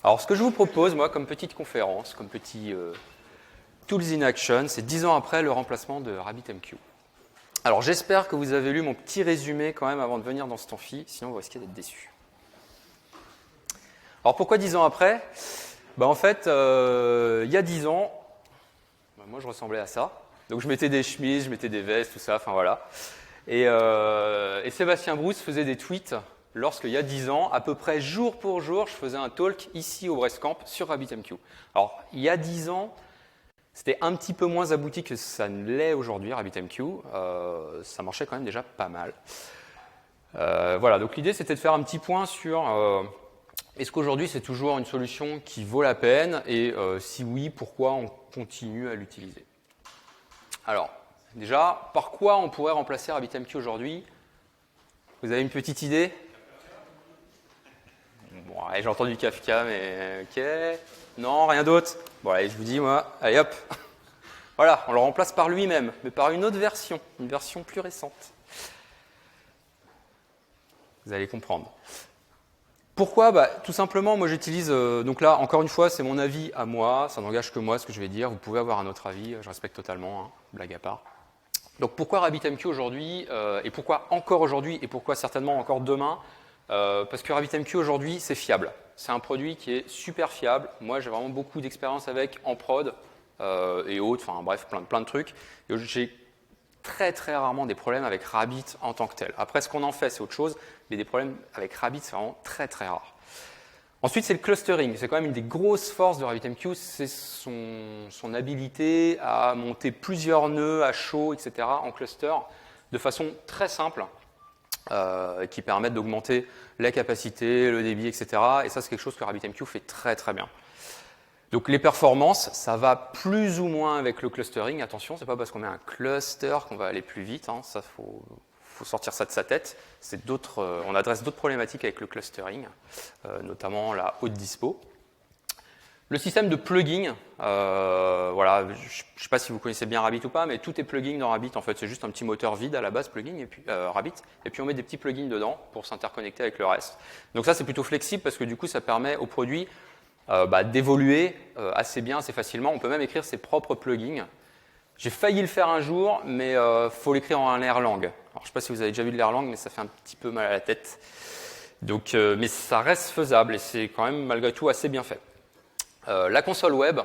Alors, ce que je vous propose, moi, comme petite conférence, comme petit Tools in Action, c'est 10 ans après le remplacement de RabbitMQ. Alors, j'espère que vous avez lu mon petit résumé quand même avant de venir dans cet amphi, sinon vous risquez d'être déçus. Alors, pourquoi 10 ans après ? En fait, il y a 10 ans, moi, je ressemblais à ça. Donc, je mettais des chemises, je mettais des vestes, tout ça, enfin voilà. Et Sébastien Brousse faisait des tweets lorsqu'il y a 10 ans, à peu près jour pour jour, je faisais un talk ici au Brestcamp sur RabbitMQ. Alors, il y a 10 ans, c'était un petit peu moins abouti que ça ne l'est aujourd'hui, RabbitMQ. Ça marchait quand même déjà pas mal. Voilà, donc l'idée c'était de faire un petit point sur est-ce qu'aujourd'hui c'est toujours une solution qui vaut la peine et si oui, pourquoi on continue à l'utiliser. Alors, déjà, par quoi on pourrait remplacer RabbitMQ aujourd'hui ? Vous avez une petite idée ? Bon, allez, j'ai entendu Kafka, mais ok. Non, rien d'autre ? Bon, allez, je vous dis, moi, allez hop. Voilà, on le remplace par lui-même, mais par une autre version, une version plus récente. Vous allez comprendre. Pourquoi ? Tout simplement, moi j'utilise, donc là, encore une fois, c'est mon avis à moi, ça n'engage que moi ce que je vais dire, vous pouvez avoir un autre avis, je respecte totalement, hein, blague à part. Donc pourquoi RabbitMQ aujourd'hui, et pourquoi encore aujourd'hui, et pourquoi certainement encore demain ? Parce que RabbitMQ aujourd'hui, c'est fiable. C'est un produit qui est super fiable. Moi, j'ai vraiment beaucoup d'expérience avec en prod et autres, enfin bref, plein de trucs. Et j'ai très rarement des problèmes avec Rabbit en tant que tel. Après, ce qu'on en fait, c'est autre chose, mais des problèmes avec Rabbit, c'est vraiment très rare. Ensuite, c'est le clustering. C'est quand même une des grosses forces de RabbitMQ, c'est son habilité à monter plusieurs nœuds à chaud, etc. en cluster de façon très simple, qui permettent d'augmenter la capacité, le débit, etc. Et ça, c'est quelque chose que RabbitMQ fait très bien. Donc les performances, ça va plus ou moins avec le clustering. Attention, c'est pas parce qu'on met un cluster qu'on va aller plus vite. Hein. Ça, faut sortir ça de sa tête. On adresse d'autres problématiques avec le clustering, notamment la haute dispo. Le système de plugin, voilà, je ne sais pas si vous connaissez bien Rabbit ou pas, mais tout est plugin dans Rabbit. En fait, c'est juste un petit moteur vide à la base, plugin, et puis Rabbit, et puis on met des petits plugins dedans pour s'interconnecter avec le reste. Donc ça, c'est plutôt flexible parce que du coup, ça permet au produit d'évoluer assez bien, assez facilement. On peut même écrire ses propres plugins. J'ai failli le faire un jour, mais faut l'écrire en Erlang. Alors, je ne sais pas si vous avez déjà vu de l'Erlang, mais ça fait un petit peu mal à la tête. Donc, mais ça reste faisable et c'est quand même malgré tout assez bien fait. La console web,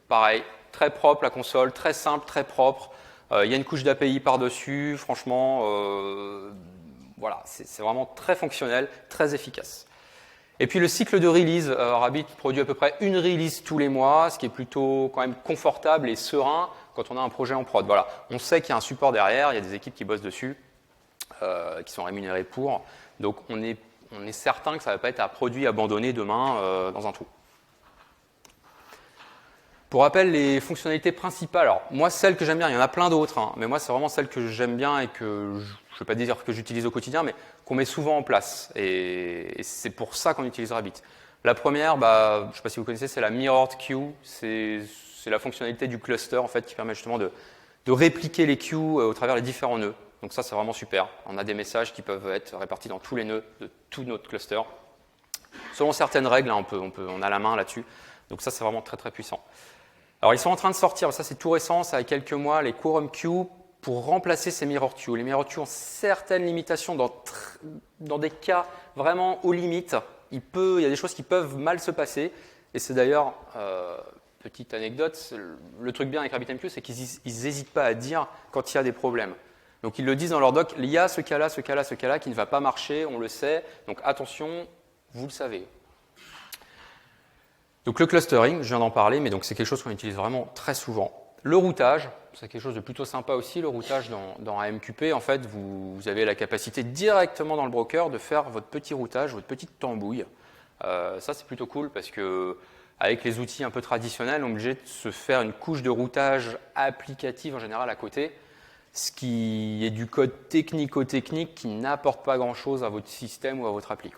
pareil, très propre la console, très simple, très propre. Il y a une couche d'API par-dessus, franchement, voilà, c'est vraiment très fonctionnel, très efficace. Et puis le cycle de release, Rabbit produit à peu près une release tous les mois, ce qui est plutôt quand même confortable et serein quand on a un projet en prod. Voilà, on sait qu'il y a un support derrière, il y a des équipes qui bossent dessus, qui sont rémunérées pour. Donc on est certain que ça ne va pas être un produit abandonné demain dans un trou. Pour rappel, les fonctionnalités principales, alors moi celles que j'aime bien, il y en a plein d'autres, hein, mais moi c'est vraiment celles que j'aime bien et que je ne vais pas dire que j'utilise au quotidien, mais qu'on met souvent en place. Et c'est pour ça qu'on utilise Rabbit. La première, je ne sais pas si vous connaissez, c'est la Mirrored Queue. C'est la fonctionnalité du cluster en fait, qui permet justement de répliquer les queues au travers des différents nœuds. Donc ça c'est vraiment super. On a des messages qui peuvent être répartis dans tous les nœuds de tout notre cluster. Selon certaines règles, hein, on a la main là-dessus. Donc ça c'est vraiment très puissant. Alors, ils sont en train de sortir, ça c'est tout récent, ça a quelques mois, les Quorum Queue pour remplacer ces Mirror Queue. Les Mirror Queue ont certaines limitations dans des cas vraiment aux limites. Il y a des choses qui peuvent mal se passer. Et c'est d'ailleurs, petite anecdote, le truc bien avec RabbitMQ, c'est qu'ils n'hésitent pas à dire quand il y a des problèmes. Donc, ils le disent dans leur doc, il y a ce cas-là qui ne va pas marcher, on le sait. Donc, attention, vous le savez. Donc le clustering, je viens d'en parler, mais donc c'est quelque chose qu'on utilise vraiment très souvent. Le routage, c'est quelque chose de plutôt sympa aussi. Le routage dans AMQP, en fait, vous avez la capacité directement dans le broker de faire votre petit routage, votre petite tambouille. Ça, c'est plutôt cool parce que avec les outils un peu traditionnels, on est obligé de se faire une couche de routage applicative en général à côté, ce qui est du code technico-technique qui n'apporte pas grand-chose à votre système ou à votre appli.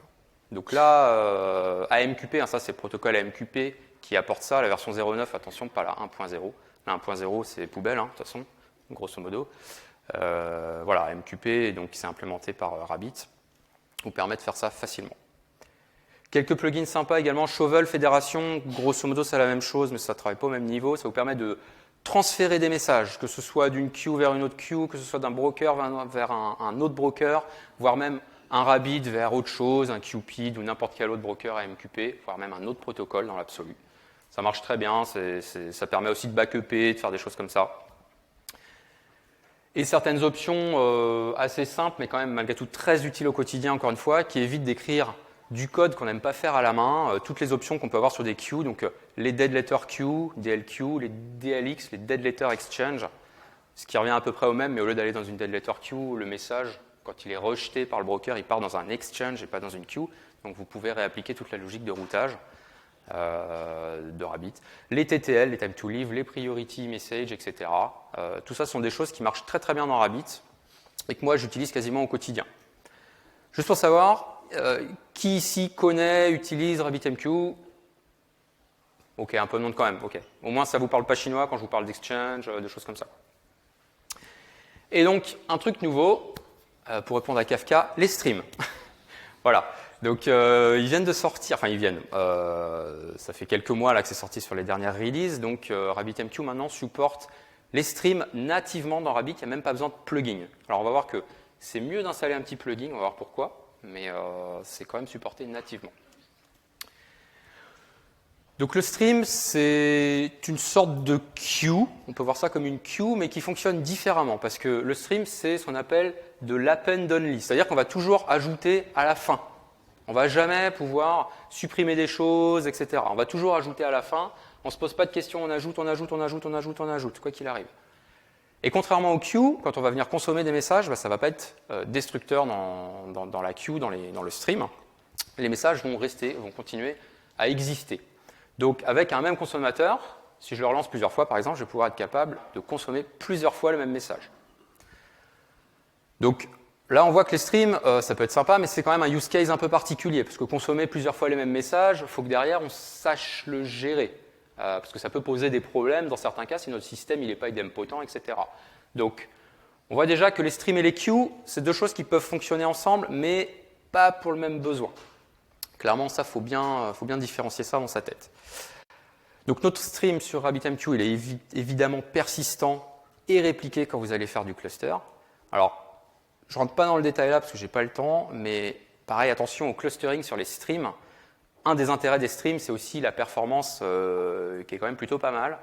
Donc là, AMQP, ça c'est le protocole AMQP qui apporte ça, la version 0.9, attention, pas la 1.0. La 1.0 c'est poubelle, de toute façon, grosso modo. Voilà, AMQP, donc, qui s'est implémenté par Rabbit, vous permet de faire ça facilement. Quelques plugins sympas également, Shovel, Fédération, grosso modo c'est la même chose, mais ça ne travaille pas au même niveau. Ça vous permet de transférer des messages, que ce soit d'une queue vers une autre queue, que ce soit d'un broker vers un autre broker, voire même un Rabbit vers autre chose, un Cupid ou n'importe quel autre broker AMQP, voire même un autre protocole dans l'absolu. Ça marche très bien, ça permet aussi de backuper, de faire des choses comme ça. Et certaines options assez simples, mais quand même malgré tout très utiles au quotidien, encore une fois, qui évitent d'écrire du code qu'on n'aime pas faire à la main, toutes les options qu'on peut avoir sur des queues, donc les dead letter queues, DLQ, les DLX, les dead letter exchange, ce qui revient à peu près au même, mais au lieu d'aller dans une dead letter queue, le message, quand il est rejeté par le broker, il part dans un exchange et pas dans une queue, donc vous pouvez réappliquer toute la logique de routage de Rabbit. Les TTL, les time to leave, les priority message, etc. Tout ça sont des choses qui marchent très très bien dans Rabbit et que moi j'utilise quasiment au quotidien. Juste pour savoir, qui ici connaît, utilise RabbitMQ? Ok, un peu de monde quand même. Ok. Au moins ça ne vous parle pas chinois quand je vous parle d'exchange, de choses comme ça. Et donc un truc nouveau, pour répondre à Kafka, les streams. Voilà. Donc ils viennent de sortir, enfin ils viennent, ça fait quelques mois là que c'est sorti sur les dernières releases, donc RabbitMQ maintenant supporte les streams nativement dans Rabbit, il n'y a même pas besoin de plugin. Alors on va voir que c'est mieux d'installer un petit plugin, on va voir pourquoi, mais c'est quand même supporté nativement. Donc le stream, c'est une sorte de queue, on peut voir ça comme une queue, mais qui fonctionne différemment, parce que le stream, c'est ce qu'on appelle de l'append only, c'est-à-dire qu'on va toujours ajouter à la fin. On ne va jamais pouvoir supprimer des choses, etc. On va toujours ajouter à la fin. On ne se pose pas de questions, on ajoute, quoi qu'il arrive. Et contrairement au queue, quand on va venir consommer des messages, ça ne va pas être destructeur dans la queue, dans le stream. Les messages vont rester, vont continuer à exister. Donc avec un même consommateur, si je le relance plusieurs fois, par exemple, je vais pouvoir être capable de consommer plusieurs fois le même message. Donc là, on voit que les streams, ça peut être sympa, mais c'est quand même un use case un peu particulier, parce que consommer plusieurs fois les mêmes messages, il faut que derrière, on sache le gérer, parce que ça peut poser des problèmes dans certains cas si notre système n'est pas idempotent, etc. Donc, on voit déjà que les streams et les queues, c'est deux choses qui peuvent fonctionner ensemble, mais pas pour le même besoin. Clairement, ça, faut bien différencier ça dans sa tête. Donc, notre stream sur RabbitMQ, il est évidemment persistant et répliqué quand vous allez faire du cluster. Alors, je ne rentre pas dans le détail là parce que je n'ai pas le temps, mais pareil, attention au clustering sur les streams. Un des intérêts des streams, c'est aussi la performance qui est quand même plutôt pas mal.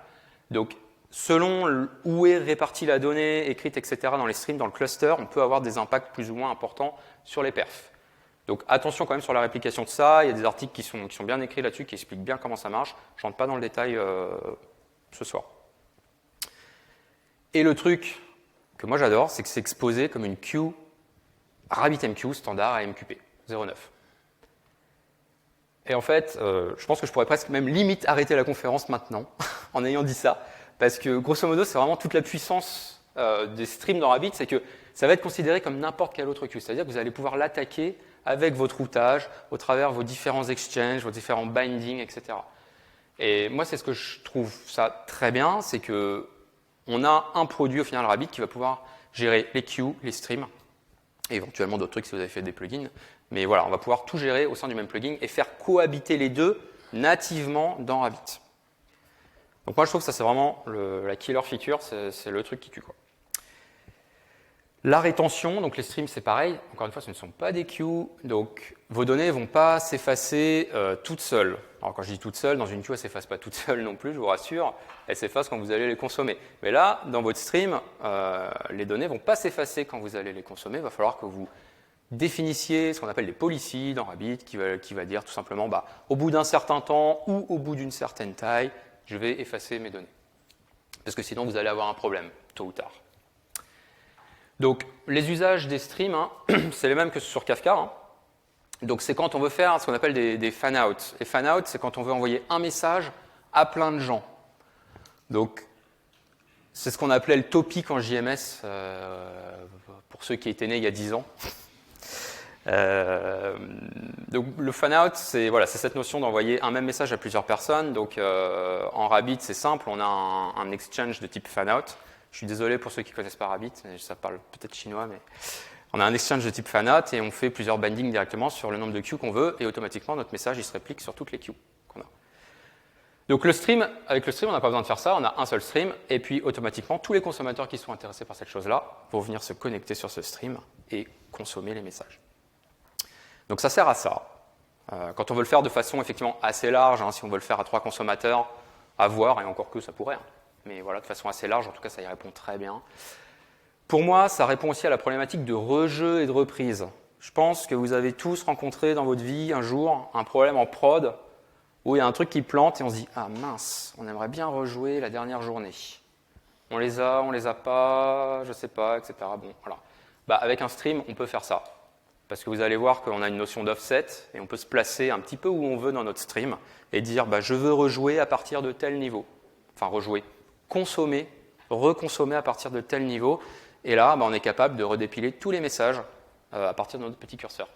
Donc, selon où est répartie la donnée, écrite, etc. dans les streams, dans le cluster, on peut avoir des impacts plus ou moins importants sur les perfs. Donc, attention quand même sur la réplication de ça. Il y a des articles qui sont bien écrits là-dessus, qui expliquent bien comment ça marche. Je ne rentre pas dans le détail ce soir. Et le truc que moi j'adore, c'est que c'est exposé comme une queue RabbitMQ standard AMQP 09. Et en fait, je pense que je pourrais presque même limite arrêter la conférence maintenant en ayant dit ça, parce que grosso modo, c'est vraiment toute la puissance des streams dans Rabbit, c'est que ça va être considéré comme n'importe quelle autre queue, c'est-à-dire que vous allez pouvoir l'attaquer avec votre routage, au travers vos différents exchanges, vos différents bindings, etc. Et moi, c'est ce que je trouve ça très bien, c'est que on a un produit au final Rabbit qui va pouvoir gérer les queues, les streams, et éventuellement d'autres trucs si vous avez fait des plugins. Mais voilà, on va pouvoir tout gérer au sein du même plugin et faire cohabiter les deux nativement dans Rabbit. Donc moi je trouve que ça c'est vraiment la killer feature, c'est le truc qui tue, quoi. La rétention, donc les streams c'est pareil, encore une fois ce ne sont pas des queues, donc vos données ne vont pas s'effacer toutes seules. Alors quand je dis toutes seules, dans une queue elle ne s'efface pas toute seule non plus, je vous rassure, elle s'efface quand vous allez les consommer. Mais là, dans votre stream, les données ne vont pas s'effacer quand vous allez les consommer, il va falloir que vous définissiez ce qu'on appelle les policies dans Rabbit, qui va dire tout simplement, au bout d'un certain temps ou au bout d'une certaine taille, je vais effacer mes données. Parce que sinon vous allez avoir un problème, tôt ou tard. Donc, les usages des streams, c'est les mêmes que sur Kafka. Donc, c'est quand on veut faire ce qu'on appelle des fan-out. Les fan-out, c'est quand on veut envoyer un message à plein de gens. Donc, c'est ce qu'on appelait le topic en JMS, pour ceux qui étaient nés il y a 10 ans. Donc, le fan-out, c'est cette notion d'envoyer un même message à plusieurs personnes. Donc, en Rabbit, c'est simple, on a un exchange de type fan-out. Je suis désolé pour ceux qui ne connaissent pas Rabbit, ça parle peut-être chinois, mais On a un exchange de type fanat et on fait plusieurs bindings directement sur le nombre de queues qu'on veut et automatiquement notre message il se réplique sur toutes les queues qu'on a. Donc le stream, avec le stream on n'a pas besoin de faire ça, on a un seul stream et puis automatiquement tous les consommateurs qui sont intéressés par cette chose-là vont venir se connecter sur ce stream et consommer les messages. Donc ça sert à ça. Quand on veut le faire de façon effectivement assez large, hein, si on veut le faire à 3 consommateurs, à voir, et encore que ça pourrait, hein. Mais voilà, de façon assez large, en tout cas ça y répond très bien. Pour moi, ça répond aussi à la problématique de rejeu et de reprise. Je pense que vous avez tous rencontré dans votre vie un jour un problème en prod où il y a un truc qui plante et on se dit « Ah mince, on aimerait bien rejouer la dernière journée. On les a pas, je sais pas, etc. » Bon, voilà. Bah, avec un stream, on peut faire ça. Parce que vous allez voir qu'on a une notion d'offset et on peut se placer un petit peu où on veut dans notre stream et dire bah, « Je veux rejouer à partir de tel niveau. » Enfin, rejouer, consommer, reconsommer à partir de tel niveau. Et là, on est capable de redépiler tous les messages à partir de notre petit curseur.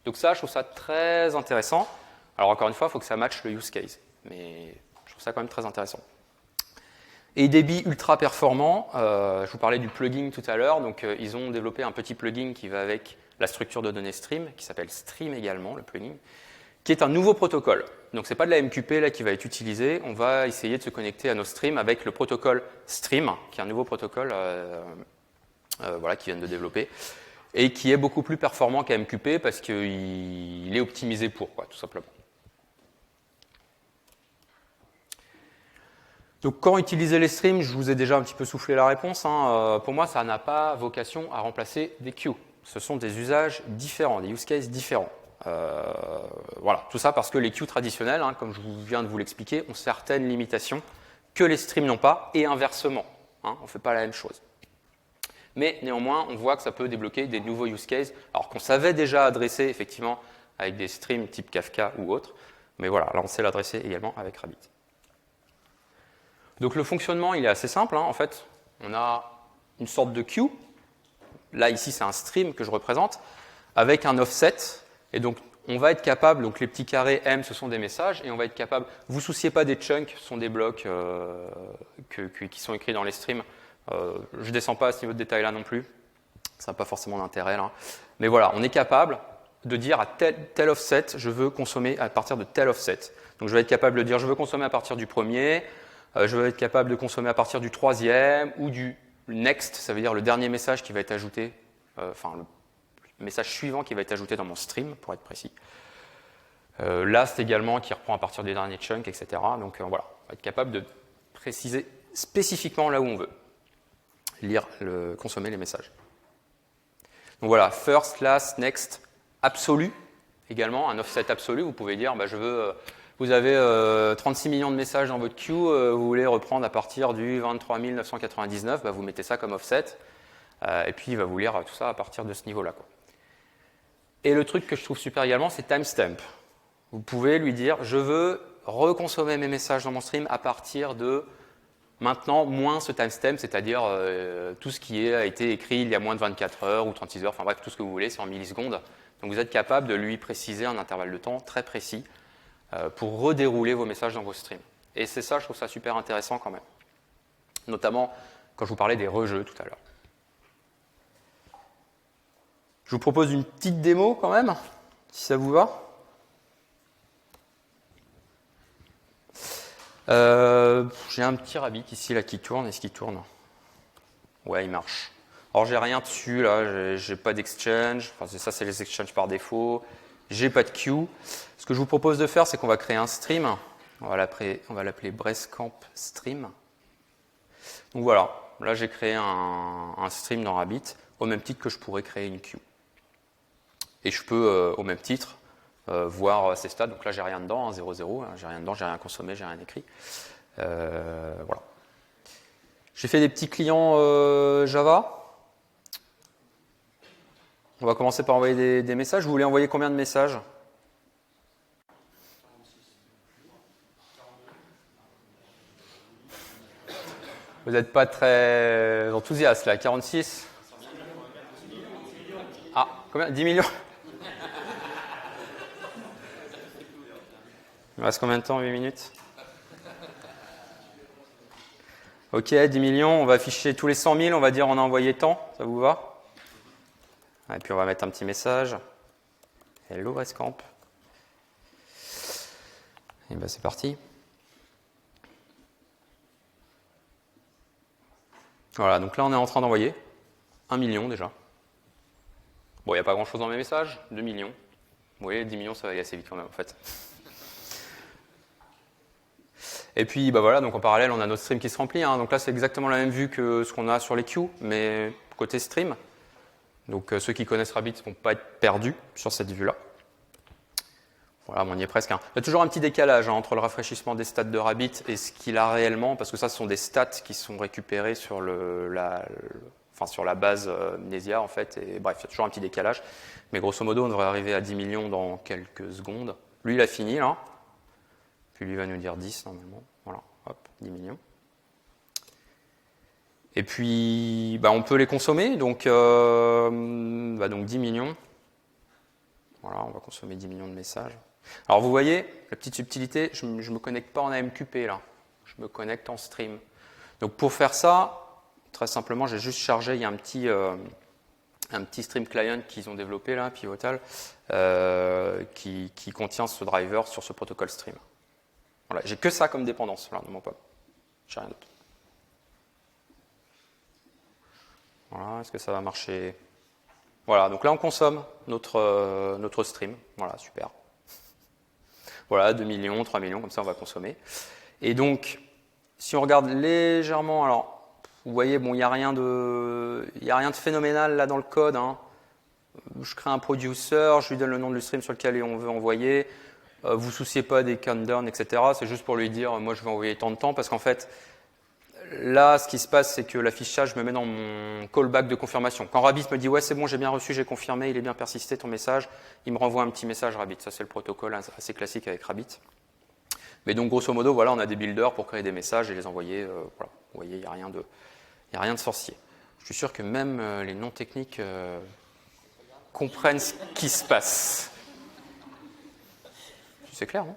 Donc ça, je trouve ça très intéressant. Alors encore une fois, il faut que ça matche le use case. Mais je trouve ça quand même très intéressant. Et débit ultra performant, je vous parlais du plugin tout à l'heure. Donc ils ont développé un petit plugin qui va avec la structure de données stream, qui s'appelle Stream également, le plugin, qui est un nouveau protocole. Donc ce n'est pas de la MQP là, qui va être utilisé. On va essayer de se connecter à nos streams avec le protocole Stream, qui est un nouveau protocole voilà, qu'ils viennent de développer, et qui est beaucoup plus performant qu'à MQP parce qu'il est optimisé pour, quoi, tout simplement. Donc quand utiliser les streams, je vous ai déjà un petit peu soufflé la réponse. Hein, pour moi, ça n'a pas vocation à remplacer des queues. Ce sont des usages différents, des use cases différents. Voilà, tout ça parce que les queues traditionnelles, hein, comme je viens de vous l'expliquer, ont certaines limitations que les streams n'ont pas, et inversement. Hein, on ne fait pas la même chose. Mais néanmoins, on voit que ça peut débloquer des nouveaux use cases, alors qu'on savait déjà adresser effectivement avec des streams type Kafka ou autre. Mais voilà, là on sait l'adresser également avec Rabbit. Donc le fonctionnement, il est assez simple. Hein. En fait, on a une sorte de queue. Là, ici, c'est un stream que je représente, avec un offset. Et donc, on va être capable, donc les petits carrés M, ce sont des messages, et on va être capable, vous ne vous souciez pas des chunks, ce sont des blocs qui sont écrits dans les streams. Je ne descends pas à ce niveau de détail-là non plus. Ça n'a pas forcément d'intérêt là. Mais voilà, on est capable de dire à tel offset, je veux consommer à partir de tel offset. Donc je vais être capable de dire, je veux consommer à partir du premier, je vais être capable de consommer à partir du troisième, ou du next, ça veut dire le dernier message qui va être ajouté, enfin le message suivant qui va être ajouté dans mon stream, pour être précis. Last également, qui reprend à partir des derniers chunks, etc. Donc voilà, on va être capable de préciser spécifiquement là où on veut. Lire, consommer les messages. Donc voilà, first, last, next, absolu, également, un offset absolu. Vous pouvez dire, bah, vous avez 36 millions de messages dans votre queue, vous voulez reprendre à partir du 23 999, bah, vous mettez ça comme offset, et puis il va vous lire tout ça à partir de ce niveau-là, quoi. Et le truc que je trouve super également, c'est timestamp. Vous pouvez lui dire, je veux reconsommer mes messages dans mon stream à partir de maintenant, moins ce timestamp, c'est-à-dire tout ce qui a été écrit il y a moins de 24 heures ou 36 heures, enfin bref, tout ce que vous voulez, c'est en millisecondes. Donc vous êtes capable de lui préciser un intervalle de temps très précis pour redérouler vos messages dans vos streams. Et c'est ça, je trouve ça super intéressant quand même. Notamment quand je vous parlais des rejeux tout à l'heure. Je vous propose une petite démo quand même, si ça vous va. J'ai un petit Rabbit ici là qui tourne. Est-ce qu'il tourne? Ouais, il marche. Alors j'ai rien dessus là, j'ai pas d'exchange. Enfin, ça c'est les exchanges par défaut. J'ai pas de queue. Ce que je vous propose de faire, c'est qu'on va créer un stream. On va l'appeler Breastcamp Stream. Donc voilà, là j'ai créé un stream dans Rabbit au même titre que je pourrais créer une queue. Et je peux au même titre voir ces stats. Donc là, j'ai rien dedans, 0,0, j'ai rien dedans, j'ai rien consommé, j'ai rien écrit. Voilà. J'ai fait des petits clients Java. On va commencer par envoyer des messages. Vous voulez envoyer combien de messages? Vous n'êtes pas très enthousiaste là, 46? Ah, combien? 10 millions? Il me reste combien de temps? 8 minutes? Ok, 10 millions, on va afficher tous les 100 000, on va dire on a envoyé tant, ça vous va? Et puis on va mettre un petit message. Hello Rescamp. Et ben c'est parti. Voilà, donc là on est en train d'envoyer 1 million déjà. Bon, il n'y a pas grand chose dans mes messages, 2 millions. Vous voyez, 10 millions ça va aller assez vite quand même en fait. Et puis bah voilà, donc en parallèle on a notre stream qui se remplit. Hein. Donc là c'est exactement la même vue que ce qu'on a sur les queues, mais côté stream. Donc ceux qui connaissent Rabbit ne vont pas être perdus sur cette vue-là. Voilà, on y est presque. Hein. Il y a toujours un petit décalage entre le rafraîchissement des stats de Rabbit et ce qu'il a réellement, parce que ça ce sont des stats qui sont récupérés sur sur la base Mnesia en fait. Et bref, il y a toujours un petit décalage. Mais grosso modo, on devrait arriver à 10 millions dans quelques secondes. Lui, il a fini là. Puis lui va nous dire 10 normalement. Voilà, hop, 10 millions. Et puis, bah, on peut les consommer. Donc 10 millions. Voilà, on va consommer 10 millions de messages. Alors vous voyez, la petite subtilité, je ne me connecte pas en AMQP là. Je me connecte en stream. Donc pour faire ça, très simplement, j'ai juste chargé, il y a un petit stream client qu'ils ont développé là, Pivotal, qui contient ce driver sur ce protocole stream. Voilà, j'ai que ça comme dépendance là, dans mon pop. J'ai rien d'autre. Voilà, est-ce que ça va marcher? Voilà, donc là on consomme notre stream. Voilà, super. Voilà, 2 millions, 3 millions, comme ça on va consommer. Et donc, si on regarde légèrement, alors, vous voyez, bon, il n'y a rien de phénoménal là dans le code. Hein. Je crée un producer, je lui donne le nom du stream sur lequel on veut envoyer. Vous souciez pas des countdowns, etc. C'est juste pour lui dire, moi je vais envoyer tant de temps, parce qu'en fait, là, ce qui se passe, c'est que l'affichage me met dans mon callback de confirmation. Quand Rabbit me dit « Ouais, c'est bon, j'ai bien reçu, j'ai confirmé, il est bien persisté ton message », il me renvoie un petit message Rabbit. Ça, c'est le protocole assez classique avec Rabbit. Mais donc, grosso modo, voilà, on a des builders pour créer des messages et les envoyer. Voilà. Vous voyez, il n'y a rien de sorcier. Je suis sûr que même les non-techniques comprennent ce qui se passe. C'est clair, non ?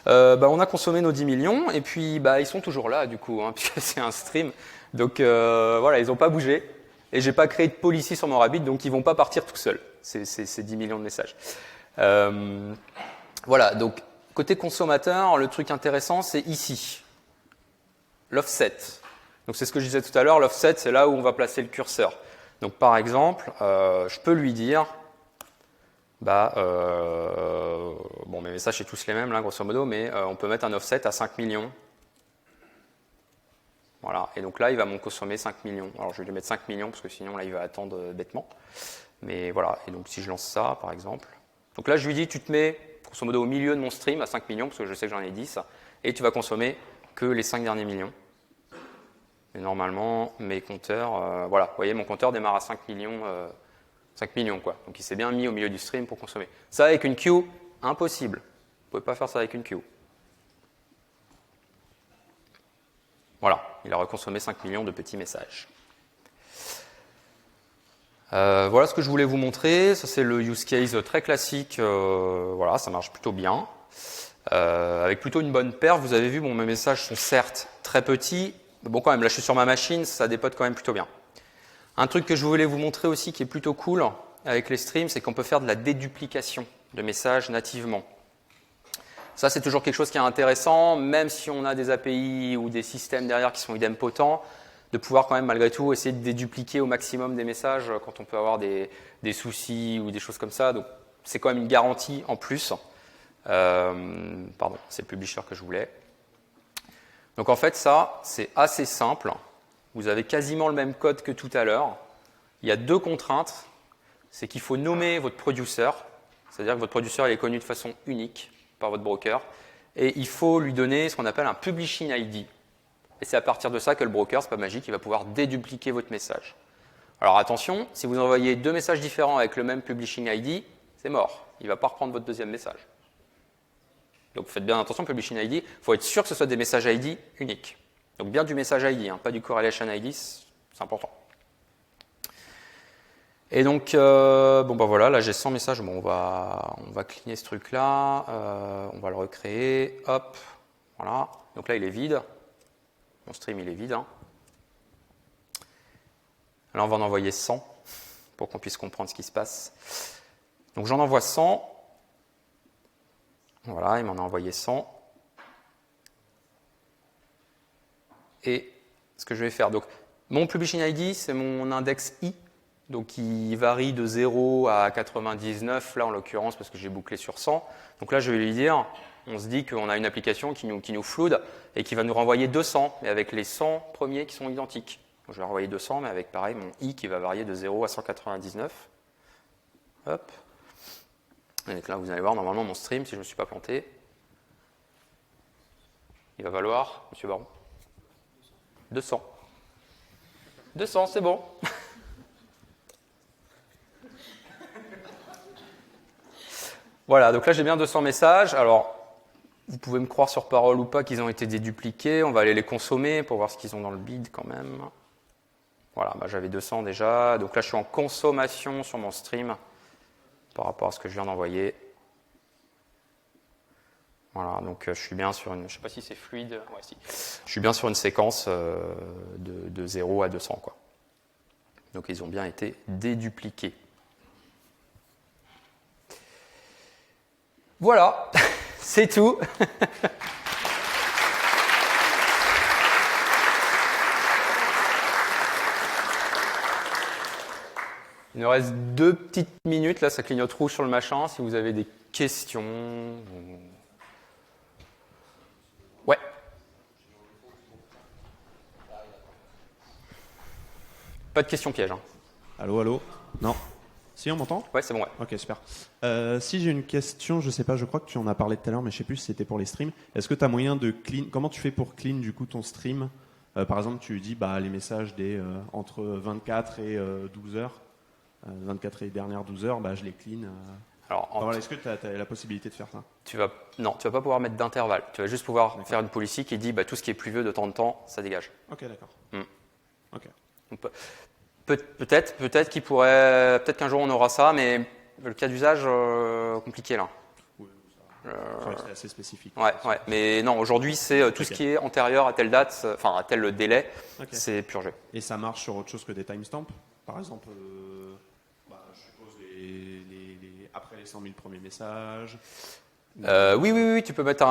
On a consommé nos 10 millions et puis ils sont toujours là du coup, hein, puisque c'est un stream. Donc voilà, ils n'ont pas bougé et j'ai pas créé de policy sur mon Rabbit, donc ils vont pas partir tout seuls, ces 10 millions de messages. Voilà, donc côté consommateur, le truc intéressant c'est ici, l'offset. Donc c'est ce que je disais tout à l'heure, l'offset c'est là où on va placer le curseur. Donc par exemple, je peux lui dire mes messages c'est tous les mêmes là, grosso modo, mais on peut mettre un offset à 5 millions. Voilà, et donc là il va m'en consommer 5 millions. Alors je vais lui mettre 5 millions parce que sinon là il va attendre bêtement. Mais voilà, et donc si je lance ça par exemple. Donc là je lui dis tu te mets grosso modo au milieu de mon stream à 5 millions parce que je sais que j'en ai 10 et tu vas consommer que les 5 derniers millions. Et normalement mes compteurs, voilà, vous voyez mon compteur démarre à 5 millions. 5 millions quoi. Donc il s'est bien mis au milieu du stream pour consommer. Ça avec une queue, impossible. Vous ne pouvez pas faire ça avec une queue. Voilà, il a reconsommé 5 millions de petits messages. Voilà ce que je voulais vous montrer. Ça c'est le use case très classique. Voilà, ça marche plutôt bien. Avec plutôt une bonne perf. Vous avez vu, mes messages sont certes très petits. Mais bon quand même, là je suis sur ma machine, ça dépote quand même plutôt bien. Un truc que je voulais vous montrer aussi qui est plutôt cool avec les streams, c'est qu'on peut faire de la déduplication de messages nativement. Ça, c'est toujours quelque chose qui est intéressant, même si on a des API ou des systèmes derrière qui sont idempotents, de pouvoir quand même malgré tout essayer de dédupliquer au maximum des messages quand on peut avoir des soucis ou des choses comme ça. Donc, c'est quand même une garantie en plus. Pardon, c'est le publisher que je voulais. Donc en fait, ça, c'est assez simple. Vous avez quasiment le même code que tout à l'heure. Il y a deux contraintes. C'est qu'il faut nommer votre producer, c'est-à-dire que votre producer il est connu de façon unique par votre broker, et il faut lui donner ce qu'on appelle un publishing ID. Et c'est à partir de ça que le broker, c'est pas magique, il va pouvoir dédupliquer votre message. Alors attention, si vous envoyez deux messages différents avec le même publishing ID, c'est mort. Il ne va pas reprendre votre deuxième message. Donc faites bien attention, publishing ID, il faut être sûr que ce soit des messages ID uniques. Donc bien du message ID, pas du correlation ID, c'est important. Et donc, voilà, là j'ai 100 messages, on va cleaner ce truc-là, on va le recréer, hop, voilà. Donc là il est vide, mon stream il est vide. Hein. Là on va en envoyer 100. pour qu'on puisse comprendre ce qui se passe. Donc j'en envoie 100. Voilà, il m'en a envoyé 100. Et ce que je vais faire, donc mon publishing ID, c'est mon index I, donc il varie de 0 à 99, là en l'occurrence, parce que j'ai bouclé sur 100. Donc là, je vais lui dire, on se dit qu'on a une application qui nous floude et qui va nous renvoyer 200, mais avec les 100 premiers qui sont identiques. Donc, je vais renvoyer 200, mais avec pareil, mon I qui va varier de 0 à 199. Hop. Et donc là, vous allez voir, normalement, mon stream, si je ne me suis pas planté, il va valoir, monsieur Baron, 200. 200, c'est bon. Voilà, donc là, j'ai bien 200 messages. Alors, vous pouvez me croire sur parole ou pas qu'ils ont été dédupliqués. On va aller les consommer pour voir ce qu'ils ont dans le bid quand même. Voilà, bah, j'avais 200 déjà. Donc là, je suis en consommation sur mon stream par rapport à ce que je viens d'envoyer. Voilà, donc je suis bien sur une... Je ne sais pas si c'est fluide. Ouais, si. Je suis bien sur une séquence de 0 à 200, quoi. Donc ils ont bien été dédupliqués. Voilà, c'est tout. Il nous reste 2 petites minutes, là ça clignote rouge sur le machin, si vous avez des questions. Ouais. Pas de questions pièges. Hein. Allô, allô? Non. Si, on m'entend? Ouais, c'est bon, ouais. Ok, super. Si j'ai une question, je sais pas, je crois que tu en as parlé tout à l'heure, mais je sais plus si c'était pour les streams. Est-ce que tu as moyen de clean? Comment tu fais pour clean du coup ton stream? Par exemple, tu dis bah, les messages entre 24 et 12 heures, 24 et dernières 12 heures, bah, je les clean. Alors, voilà, est-ce que tu as la possibilité de faire ça? Non, tu vas pas pouvoir mettre d'intervalle. Tu vas juste pouvoir faire une policy qui dit bah, tout ce qui est pluvieux de temps en temps, ça dégage. Ok, d'accord. Ok. Peut-être qu'il pourrait, peut-être qu'un jour on aura ça, mais le cas d'usage compliqué là. Oui, c'est assez spécifique. Ouais, mais non, aujourd'hui c'est tout ce qui est antérieur à telle date, enfin à tel délai, c'est purgé. Et ça marche sur autre chose que des timestamps? Par exemple, je suppose après les 100 000 premiers messages. Oui, tu peux mettre un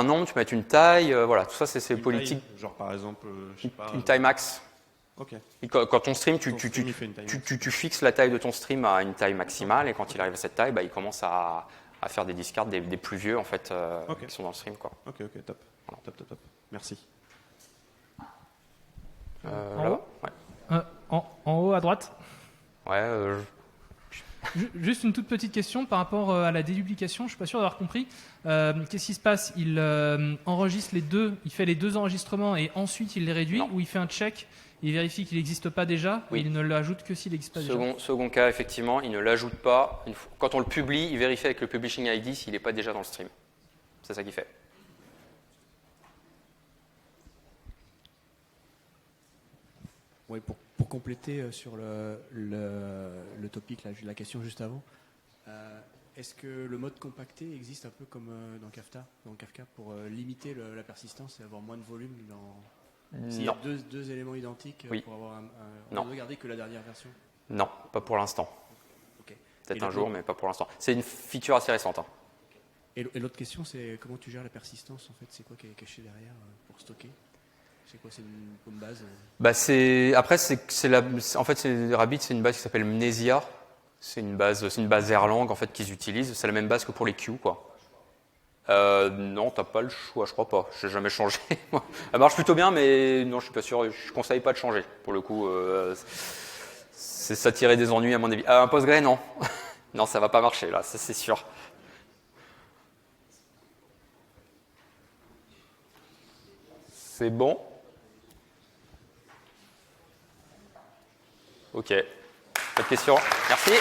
nombre, tu peux mettre une taille, voilà, tout ça c'est politique. Taille, genre par exemple, je sais pas. Une taille max. Ok. Et quand ton stream, tu fixes la taille de ton stream à une taille maximale et quand il arrive à cette taille, bah, il commence à faire des discards des plus vieux en fait qui sont dans le stream quoi. Ok, top. Voilà. Top. Merci. Là-bas, ouais. En haut à droite. Ouais. Juste une toute petite question par rapport à la déduplication. Je suis pas sûr d'avoir compris. Qu'est-ce qui se passe? Il enregistre les deux, il fait les deux enregistrements et ensuite il les réduit, ou il fait un check? Il vérifie qu'il n'existe pas déjà, oui. Et il ne l'ajoute que s'il n'existe pas déjà. Second cas, effectivement, il ne l'ajoute pas. Quand on le publie, il vérifie avec le publishing ID s'il n'est pas déjà dans le stream. C'est ça qu'il fait. Oui, pour compléter sur le topic, la question juste avant, est-ce que le mode compacté existe un peu comme dans Kafka pour limiter la persistance et avoir moins de volume s'il y a deux éléments identiques pour avoir on ne veut garder que la dernière version? Non, pas pour l'instant. Okay. Peut-être un jour, mais pas pour l'instant. C'est une feature assez récente. Hein. Et l'autre question, c'est comment tu gères la persistance en fait? C'est quoi qui est caché derrière pour stocker? C'est quoi? C'est une base bah en fait, Rabbit, c'est une base qui s'appelle Mnesia. C'est une base Erlang en fait qu'ils utilisent. C'est la même base que pour les queues, quoi. Non, t'as pas le choix, je crois pas. J'ai jamais changé. Elle marche plutôt bien, mais non, je suis pas sûr. Je conseille pas de changer. Pour le coup, c'est s'attirer des ennuis à mon avis. Un Postgre, non, non, ça va pas marcher là, ça c'est sûr. C'est bon. Ok. Pas de questions. Merci.